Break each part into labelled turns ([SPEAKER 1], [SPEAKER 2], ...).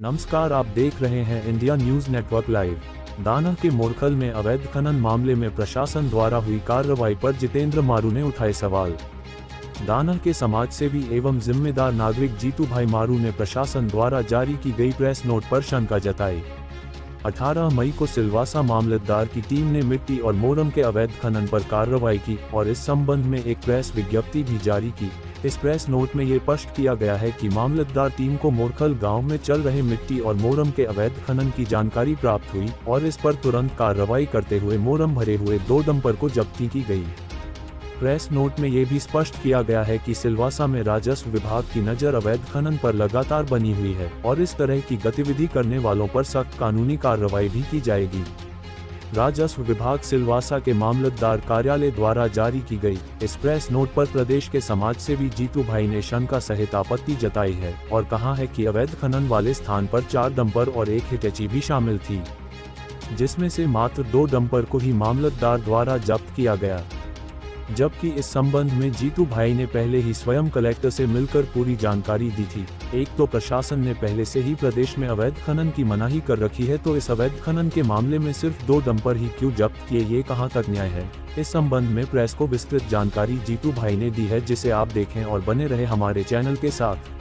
[SPEAKER 1] नमस्कार, आप देख रहे हैं इंडिया न्यूज नेटवर्क लाइव। दाना के मोरखल में अवैध खनन मामले में प्रशासन द्वारा हुई कार्रवाई पर जितेंद्र मारू ने उठाए सवाल। दाना के समाजसेवी एवं जिम्मेदार नागरिक जीतू भाई मारू ने प्रशासन द्वारा जारी की गई प्रेस नोट पर शंका जताई। 18 मई को सिलवासा मामलतदार की टीम ने मिट्टी और मोरम के अवैध खनन पर कार्रवाई की और इस संबंध में एक प्रेस विज्ञप्ति भी जारी की। इस प्रेस नोट में ये स्पष्ट किया गया है कि मामलतदार टीम को मोरखल गांव में चल रहे मिट्टी और मोरम के अवैध खनन की जानकारी प्राप्त हुई और इस पर तुरंत कार्रवाई करते हुए मोरम भरे हुए 2 डंपर को जब्ती की गई। प्रेस नोट में ये भी स्पष्ट किया गया है कि सिलवासा में राजस्व विभाग की नज़र अवैध खनन पर लगातार बनी हुई है और इस तरह की गतिविधि करने वालों पर सख्त कानूनी कार्रवाई भी की जाएगी। राजस्व विभाग सिलवासा के मामलतदार कार्यालय द्वारा जारी की गई इस प्रेस नोट पर प्रदेश के समाजसेवी जीतू भाई ने शंका सहित आपत्ति जताई है और कहा है कि अवैध खनन वाले स्थान पर 4 डंपर और 1 हिटैची भी शामिल थी, जिसमें से मात्र 2 डंपर को ही मामलतदार द्वारा जब्त किया गया। जबकि इस संबंध में जीतू भाई ने पहले ही स्वयं कलेक्टर से मिलकर पूरी जानकारी दी थी। एक तो प्रशासन ने पहले से ही प्रदेश में अवैध खनन की मनाही कर रखी है, तो इस अवैध खनन के मामले में सिर्फ 2 डंपर ही क्यों जब्त किए, ये कहां तक न्याय है। इस संबंध में प्रेस को विस्तृत जानकारी जीतू भाई ने दी है, जिसे आप देखें और बने रहे हमारे चैनल के साथ।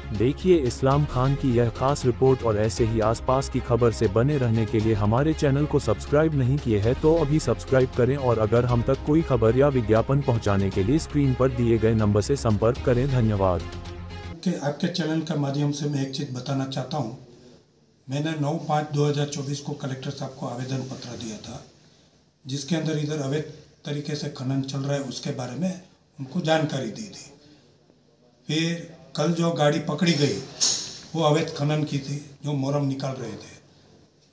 [SPEAKER 1] देखिए इस्लाम खान की यह खास रिपोर्ट और ऐसे ही आसपास की खबर से बने रहने के लिए हमारे चैनल को सब्सक्राइब नहीं किए हैं तो अभी सब्सक्राइब करें और अगर हम तक कोई खबर या विज्ञापन पहुंचाने के लिए स्क्रीन पर दिए गए नंबर से संपर्क करें। धन्यवाद।
[SPEAKER 2] आपके चैनल के माध्यम से मैं एक चीज़ बताना चाहता हूं। मैंने 9/5/2024 को कलेक्टर साहब को आवेदन पत्र दिया था, जिसके अंदर इधर अवैध तरीके से खनन चल रहा है उसके बारे में उनको जानकारी दी थी। फिर कल जो गाड़ी पकड़ी गई वो अवैध खनन की थी, जो मोरम निकाल रहे थे।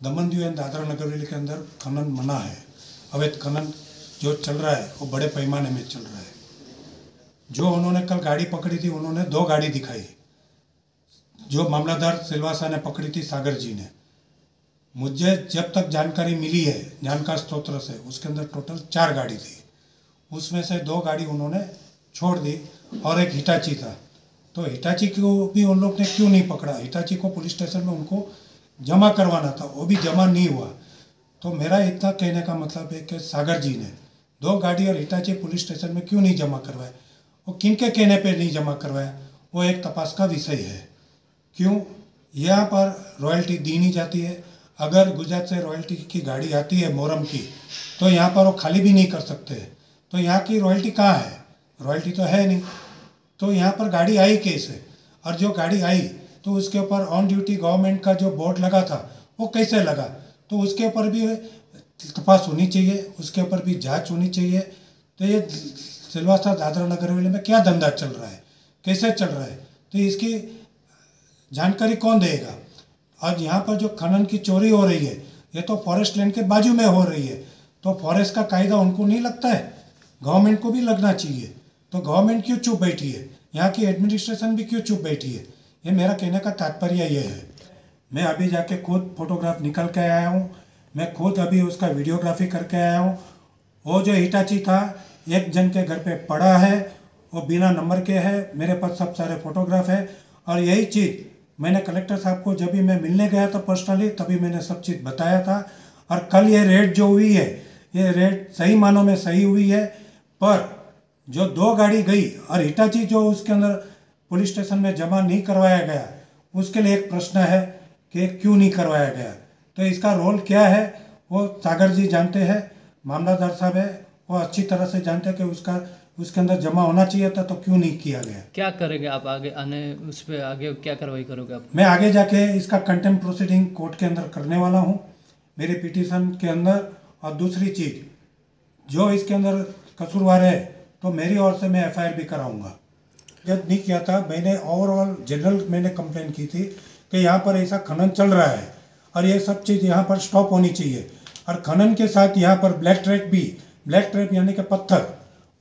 [SPEAKER 2] दमनदीव एंड दादरा नगर हवेली के अंदर खनन मना है। अवैध खनन जो चल रहा है वो बड़े पैमाने में चल रहा है। जो उन्होंने कल गाड़ी पकड़ी थी, उन्होंने 2 गाड़ी दिखाई। जो मामलादार सिलवासा ने पकड़ी थी सागर जी ने, मुझे जब तक जानकारी मिली है जानकार स्रोत से, उसके अंदर टोटल 4 गाड़ी थी। उसमें से 2 गाड़ी उन्होंने छोड़ दी और एक हिटाची था। तो हिटाची को भी उन लोग ने क्यों नहीं पकड़ा? हिटाची को पुलिस स्टेशन में उनको जमा करवाना था, वो भी जमा नहीं हुआ। तो मेरा इतना कहने का मतलब है कि सागर जी ने 2 गाड़ी और हिटाची पुलिस स्टेशन में क्यों नहीं जमा करवाया, वो किनके कहने पे नहीं जमा करवाया, वो एक तपास का विषय है। क्यों यहाँ पर रॉयल्टी दी नहीं जाती है? अगर गुजरात से रॉयल्टी की गाड़ी आती है मोरम की, तो यहाँ पर वो खाली भी नहीं कर सकते। तो यहाँ की रॉयल्टी कहाँ है? रॉयल्टी तो है नहीं। तो यहाँ पर गाड़ी आई कैसे? और जो गाड़ी आई तो उसके ऊपर ऑन ड्यूटी गवर्नमेंट का जो बोर्ड लगा था वो कैसे लगा? तो उसके ऊपर भी तपास होनी चाहिए, उसके ऊपर भी जांच होनी चाहिए। तो ये सिलवासा दादरा नगर हवेली में क्या धंधा चल रहा है, कैसे चल रहा है, तो इसकी जानकारी कौन देगा? और यहाँ पर जो खनन की चोरी हो रही है, ये तो फॉरेस्ट लैंड के बाजू में हो रही है। तो फॉरेस्ट का कायदा उनको नहीं लगता है? गवर्नमेंट को भी लगना चाहिए। तो गवर्नमेंट क्यों चुप बैठी है? यहाँ की एडमिनिस्ट्रेशन भी क्यों चुप बैठी है? ये मेरा कहने का तात्पर्य ये है। मैं अभी जाके खुद फोटोग्राफ निकल के आया हूँ, मैं खुद अभी उसका वीडियोग्राफी करके आया हूँ। वो जो हिटाची था एक जन के घर पे पड़ा है, वो बिना नंबर के है, मेरे पास सब सारे फोटोग्राफ है। और यही चीज़ मैंने कलेक्टर साहब को जब भी मैं मिलने गया था पर्सनली, तभी मैंने सब चीज़ बताया था। और कल ये रेड जो हुई है, ये रेड सही मानों में सही हुई है। पर जो 2 गाड़ी गई और हिटाची जो उसके अंदर पुलिस स्टेशन में जमा नहीं करवाया गया, उसके लिए एक प्रश्न है कि क्यों नहीं करवाया गया। तो इसका रोल क्या है वो सागर जी जानते हैं, मामलादार साहब है, वो अच्छी तरह से जानते हैं कि उसके अंदर जमा होना चाहिए था, तो क्यों नहीं किया गया।
[SPEAKER 3] क्या करेंगे आप आगे आने उस पर आगे क्या कार्रवाई करोगे आप?
[SPEAKER 2] मैं आगे जाके इसका कंटेम्प्ट प्रोसीडिंग कोर्ट के अंदर करने वाला हूँ, मेरे पिटीशन के अंदर। और दूसरी चीज़, जो इसके अंदर कसूरवार है तो मेरी ओर से मैं FIR भी कराऊंगा। जब नहीं किया था, मैंने ओवरऑल जनरल मैंने कंप्लेन की थी कि यहाँ पर ऐसा खनन चल रहा है और ये सब चीज़ यहाँ पर स्टॉप होनी चाहिए। और खनन के साथ यहाँ पर ब्लैक ट्रैप यानी कि पत्थर,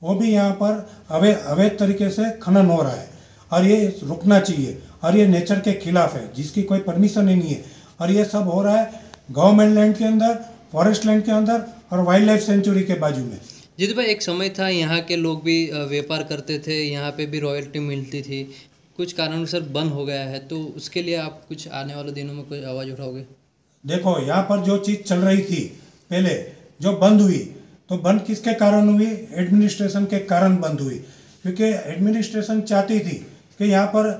[SPEAKER 2] वो भी यहाँ पर अवैध तरीके से खनन हो रहा है और ये रुकना चाहिए। और ये नेचर के खिलाफ है, जिसकी कोई परमिशन ही नहीं है। और ये सब हो रहा है गवर्नमेंट लैंड के अंदर, फॉरेस्ट लैंड के अंदर और वाइल्ड लाइफ सेंचुरी के बाजू में।
[SPEAKER 3] जीतू भाई, एक समय था यहाँ के लोग भी व्यापार करते थे, यहाँ पे भी रॉयल्टी मिलती थी, कुछ कारणों से बंद हो गया है, तो उसके लिए आप कुछ आने वाले दिनों में कोई आवाज़ उठाओगे?
[SPEAKER 2] देखो, यहाँ पर जो चीज़ चल रही थी पहले, जो बंद हुई, तो बंद किसके कारण हुई? एडमिनिस्ट्रेशन के कारण बंद हुई, क्योंकि एडमिनिस्ट्रेशन चाहती थी कि यहाँ पर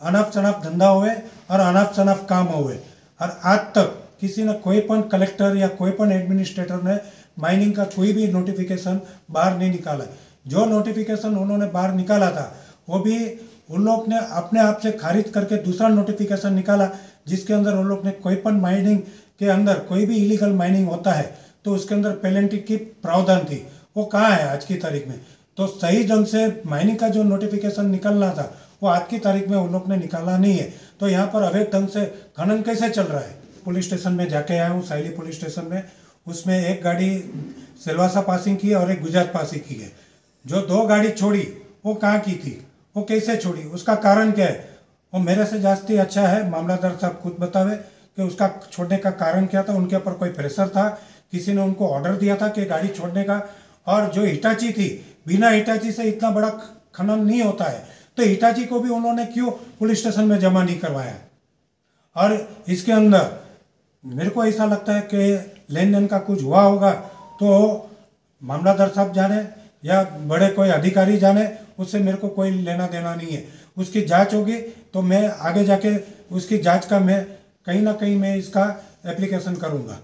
[SPEAKER 2] अनाप शनाप धंधा हुए और अनाप शनाप काम हुए। और आज तक किसी ने, कोई पण कलेक्टर या कोई पण एडमिनिस्ट्रेटर ने माइनिंग का कोई भी नोटिफिकेशन बाहर नहीं निकाला। जो नोटिफिकेशन उन्होंने बाहर निकाला था, वो भी उन लोग ने अपने आप से खारिज करके दूसरा नोटिफिकेशन निकाला, जिसके अंदर उन लोग ने कोई पण माइनिंग के अंदर कोई भी इलीगल माइनिंग होता है तो उसके अंदर पेनल्टी की प्रावधान थी। वो कहाँ है आज की तारीख में? तो सही ढंग से माइनिंग का जो नोटिफिकेशन निकलना था वो आज की तारीख में उन लोग ने निकाला नहीं है। तो यहाँ पर अवैध ढंग से खनन कैसे चल रहा है? पुलिस स्टेशन में जाके आया हूँ, साइली पुलिस स्टेशन में। उसमें एक गाड़ी सिलवासा पासिंग की है और एक गुजरात पासिंग की है। जो 2 गाड़ी छोड़ी वो कहाँ की थी, वो कैसे छोड़ी, उसका कारण क्या है? वो मेरे से जास्ती अच्छा है, मामलादार साहब खुद बतावे कि उसका छोड़ने का कारण क्या था। उनके ऊपर कोई प्रेशर था, किसी ने उनको ऑर्डर दिया था कि गाड़ी छोड़ने का। और जो हिटाची थी, बिना हिटाची से इतना बड़ा खनन नहीं होता है, तो हिटाची को भी उन्होंने क्यों पुलिस स्टेशन में जमा नहीं करवाया? और इसके अंदर मेरे को ऐसा लगता है कि लेन देन का कुछ हुआ होगा, तो मामलादार साहब जाने या बड़े कोई अधिकारी जाने, उससे मेरे को कोई लेना देना नहीं है। उसकी जांच होगी तो मैं आगे जाके उसकी जांच का मैं कहीं ना कहीं मैं इसका एप्लीकेशन करूंगा।